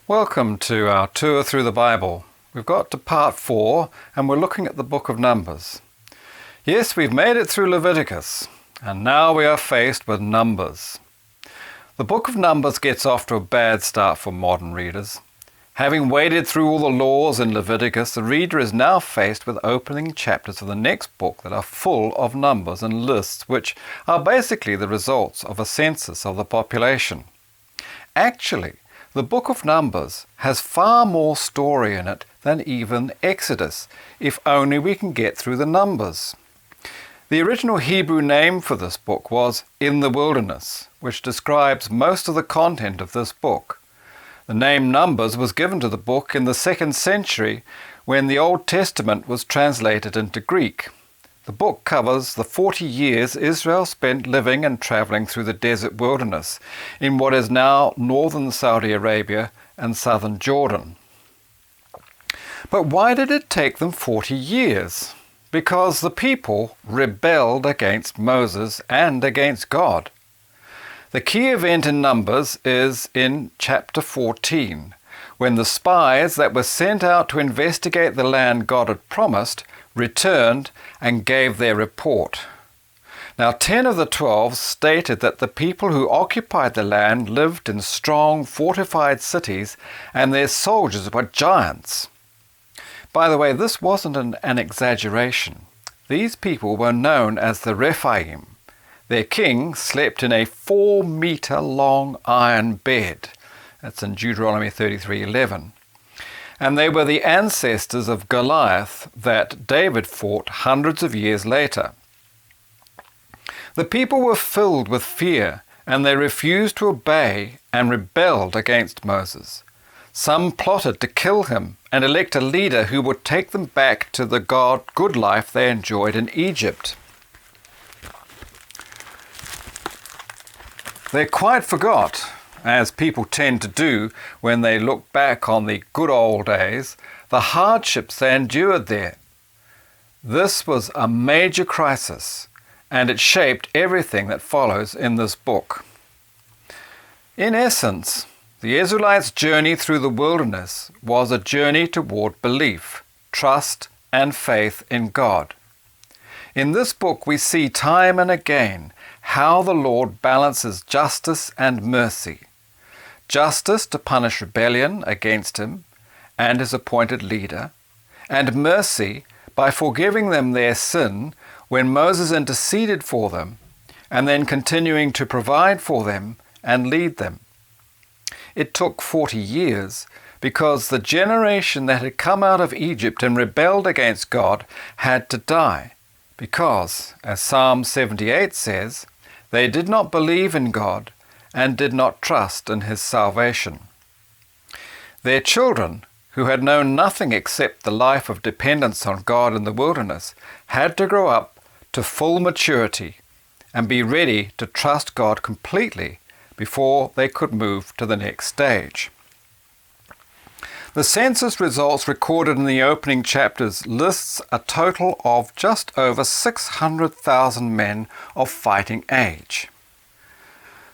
Welcome to our tour through the Bible. We've got to part 4 and we're looking at the book of Numbers. Yes, we've made it through Leviticus and now we are faced with Numbers. The book of Numbers gets off to a bad start for modern readers. Having waded through all the laws in Leviticus, the reader is now faced with opening chapters of the next book that are full of numbers and lists which are basically the results of a census of the population. Actually, the book of Numbers has far more story in it than even Exodus, if only we can get through the numbers. The original Hebrew name for this book was In the Wilderness, which describes most of the content of this book. The name Numbers was given to the book in the 2nd century when the Old Testament was translated into Greek. The book covers the 40 years Israel spent living and traveling through the desert wilderness in what is now northern Saudi Arabia and southern Jordan. But why did it take them 40 years? Because the people rebelled against Moses and against God. The key event in Numbers is in chapter 14, when the spies that were sent out to investigate the land God had promised returned and gave their report. Now 10 of the 12 stated that the people who occupied the land lived in strong fortified cities and their soldiers were giants. By the way, this wasn't an exaggeration. These people were known as the Rephaim. Their king slept in a 4-meter long iron bed. That's in Deuteronomy 33:11. And they were the ancestors of Goliath that David fought hundreds of years later. The people were filled with fear, and they refused to obey and rebelled against Moses. Some plotted to kill him and elect a leader who would take them back to the good life they enjoyed in Egypt. They quite forgot, as people tend to do when they look back on the good old days, the hardships they endured there. This was a major crisis, and it shaped everything that follows in this book. In essence, the Israelites' journey through the wilderness was a journey toward belief, trust, and faith in God. In this book we see time and again how the Lord balances justice and mercy. Justice to punish rebellion against him and his appointed leader, and mercy by forgiving them their sin when Moses interceded for them, and then continuing to provide for them and lead them. It took 40 years because the generation that had come out of Egypt and rebelled against God had to die, because, as Psalm 78 says, they did not believe in God and did not trust in his salvation. Their children, who had known nothing except the life of dependence on God in the wilderness, had to grow up to full maturity and be ready to trust God completely before they could move to the next stage. The census results recorded in the opening chapters lists a total of just over 600,000 men of fighting age.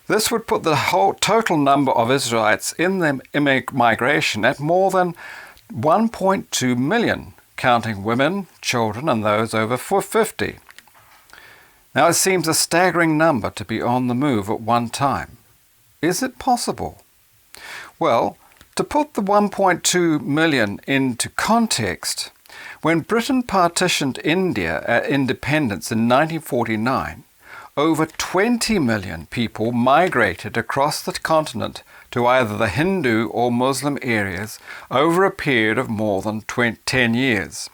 This would put the whole total number of Israelites in the migration at more than 1.2 million, counting women, children, and those over 50. Now it seems a staggering number to be on the move at one time. Is it possible? Well, to put the 1.2 million into context, when Britain partitioned India at independence in 1949, over 20 million people migrated across the continent to either the Hindu or Muslim areas over a period of more than 10 years.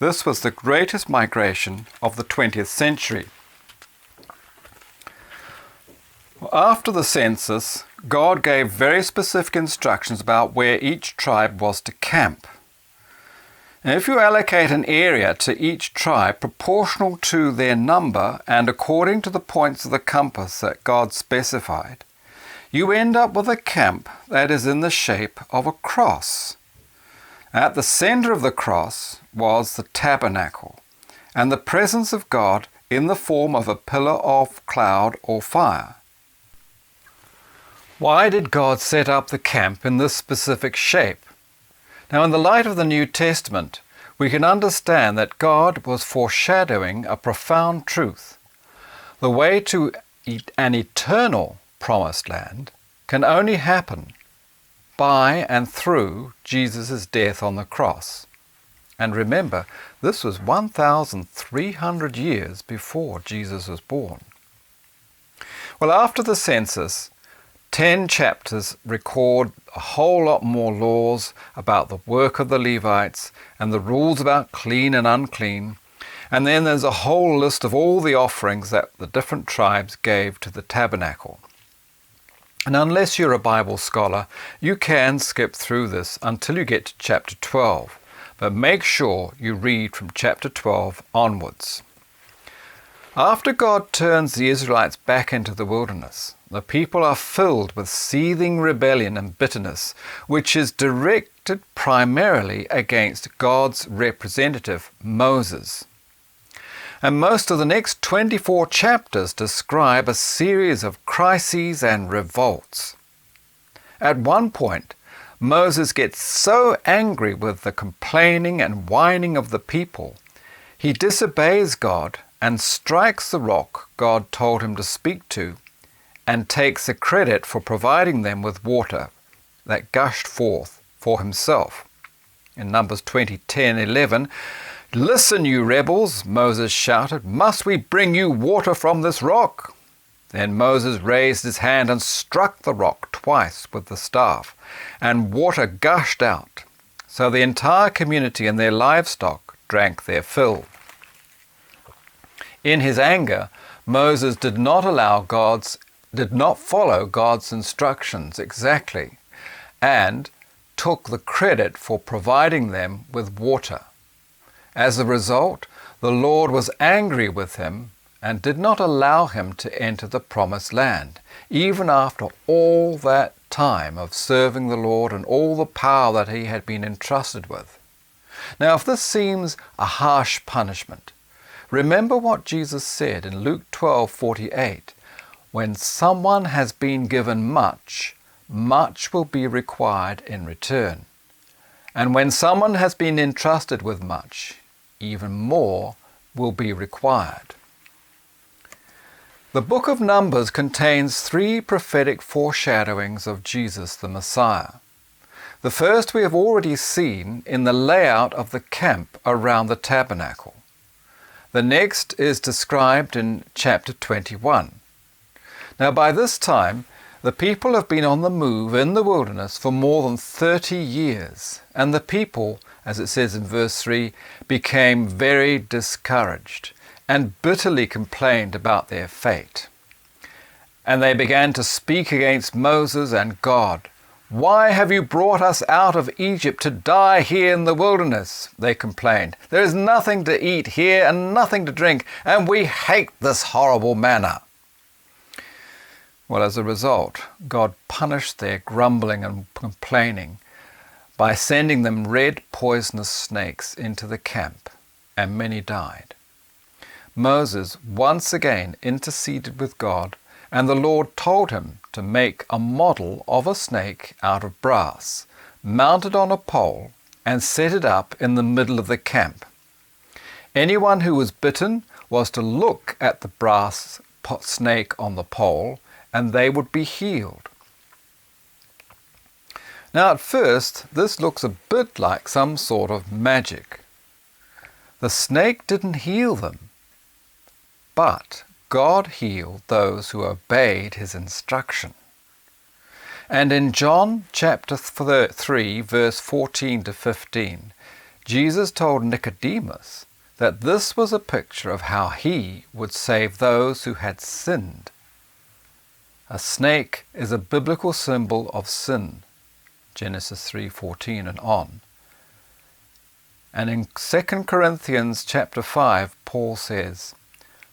This was the greatest migration of the 20th century. After the census, God gave very specific instructions about where each tribe was to camp. And if you allocate an area to each tribe proportional to their number and according to the points of the compass that God specified, you end up with a camp that is in the shape of a cross. At the center of the cross was the tabernacle, and the presence of God in the form of a pillar of cloud or fire. Why did God set up the camp in this specific shape? Now, in the light of the New Testament, we can understand that God was foreshadowing a profound truth. The way to an eternal promised land can only happen by and through Jesus' death on the cross. And remember, this was 1,300 years before Jesus was born. Well, after the census, 10 chapters record a whole lot more laws about the work of the Levites and the rules about clean and unclean. And then there's a whole list of all the offerings that the different tribes gave to the tabernacle. And unless you're a Bible scholar, you can skip through this until you get to chapter 12. But make sure you read from chapter 12 onwards. After God turns the Israelites back into the wilderness, the people are filled with seething rebellion and bitterness, which is directed primarily against God's representative, Moses. And most of the next 24 chapters describe a series of crises and revolts. At one point, Moses gets so angry with the complaining and whining of the people, he disobeys God and strikes the rock God told him to speak to, and takes the credit for providing them with water that gushed forth for himself. In Numbers 20:10-11, "Listen, you rebels," Moses shouted, "must we bring you water from this rock?" Then Moses raised his hand and struck the rock twice with the staff, and water gushed out. So the entire community and their livestock drank their fill. In his anger, Moses did not follow God's instructions exactly, and took the credit for providing them with water. As a result, the Lord was angry with him and did not allow him to enter the promised land, even after all that time of serving the Lord and all the power that he had been entrusted with. Now, if this seems a harsh punishment, remember what Jesus said in Luke 12:48, "When someone has been given much, much will be required in return. And when someone has been entrusted with much, even more will be required." The book of Numbers contains 3 prophetic foreshadowings of Jesus the Messiah. The first we have already seen in the layout of the camp around the tabernacle. The next is described in chapter 21. Now, by this time, the people have been on the move in the wilderness for more than 30 years, and the people, as it says in verse 3, became very discouraged and bitterly complained about their fate. And they began to speak against Moses and God. "Why have you brought us out of Egypt to die here in the wilderness?" they complained. "There is nothing to eat here and nothing to drink, and we hate this horrible manna." Well, as a result, God punished their grumbling and complaining by sending them red poisonous snakes into the camp, and many died. Moses once again interceded with God, and the Lord told him to make a model of a snake out of brass, mounted on a pole, and set it up in the middle of the camp. Anyone who was bitten was to look at the brass snake on the pole, and they would be healed. Now, at first, this looks a bit like some sort of magic. The snake didn't heal them, but God healed those who obeyed his instruction. And in John chapter 3, verse 14-15, Jesus told Nicodemus that this was a picture of how he would save those who had sinned. A snake is a biblical symbol of sin, Genesis 3:14 and on. And in 2 Corinthians chapter 5, Paul says,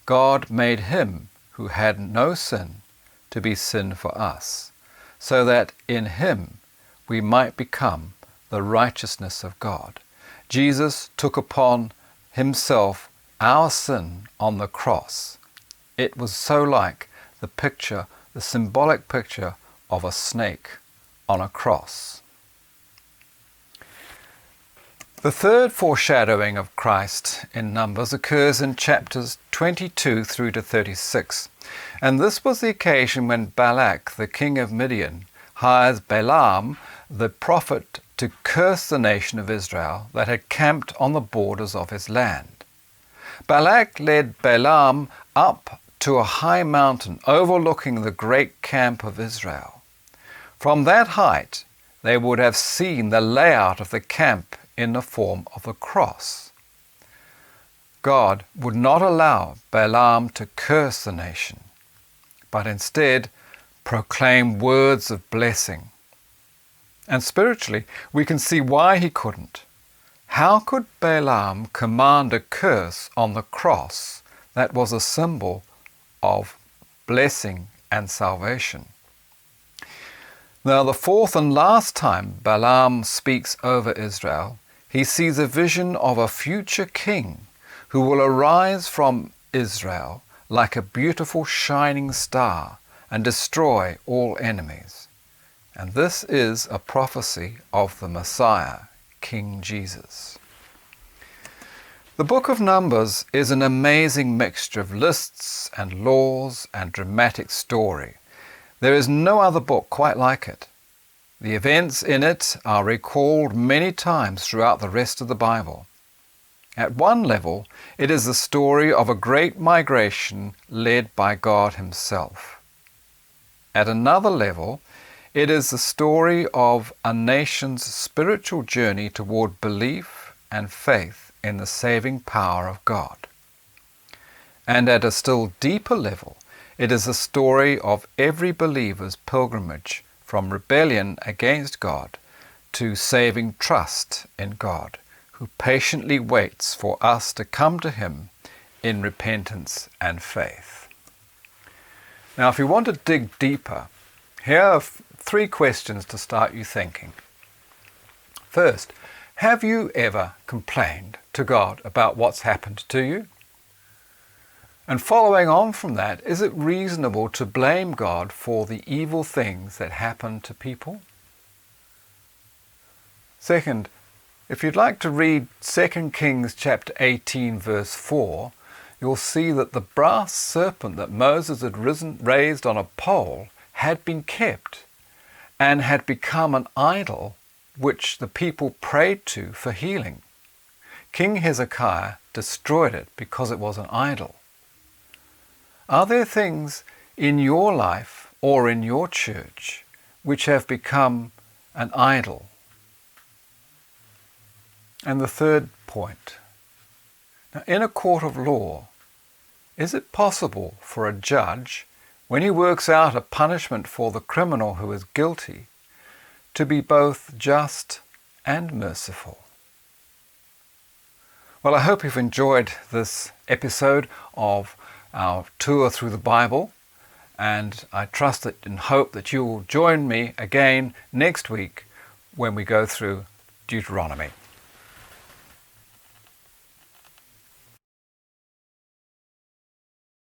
"God made him who had no sin to be sin for us, so that in him we might become the righteousness of God." Jesus took upon himself our sin on the cross. It was so like the symbolic picture of a snake on a cross. The third foreshadowing of Christ in Numbers occurs in chapters 22 through to 36, and this was the occasion when Balak, the king of Midian, hires Balaam, the prophet, to curse the nation of Israel that had camped on the borders of his land. Balak led Balaam up to a high mountain overlooking the great camp of Israel. From that height, they would have seen the layout of the camp in the form of a cross. God would not allow Balaam to curse the nation, but instead proclaim words of blessing. And spiritually, we can see why he couldn't. How could Balaam command a curse on the cross that was a symbol of blessing and salvation? Now, the fourth and last time Balaam speaks over Israel, he sees a vision of a future king who will arise from Israel like a beautiful shining star and destroy all enemies. And this is a prophecy of the Messiah, King Jesus. The book of Numbers is an amazing mixture of lists and laws and dramatic story. There is no other book quite like it. The events in it are recalled many times throughout the rest of the Bible. At one level, it is the story of a great migration led by God Himself. At another level, it is the story of a nation's spiritual journey toward belief and faith in the saving power of God. And at a still deeper level, it is the story of every believer's pilgrimage from rebellion against God to saving trust in God, who patiently waits for us to come to Him in repentance and faith. Now, if you want to dig deeper, here are three questions to start you thinking. First, have you ever complained to God about what's happened to you? And following on from that, is it reasonable to blame God for the evil things that happen to people? Second, if you'd like to read 2 Kings chapter 18 verse 4, you'll see that the brass serpent that Moses had raised on a pole had been kept and had become an idol which the people prayed to for healing. King Hezekiah destroyed it because it was an idol. Are there things in your life or in your church which have become an idol? And the third point. Now, in a court of law, is it possible for a judge, when he works out a punishment for the criminal who is guilty, to be both just and merciful? Well, I hope you've enjoyed this episode of our tour through the Bible, and I trust that and hope that you will join me again next week when we go through Deuteronomy.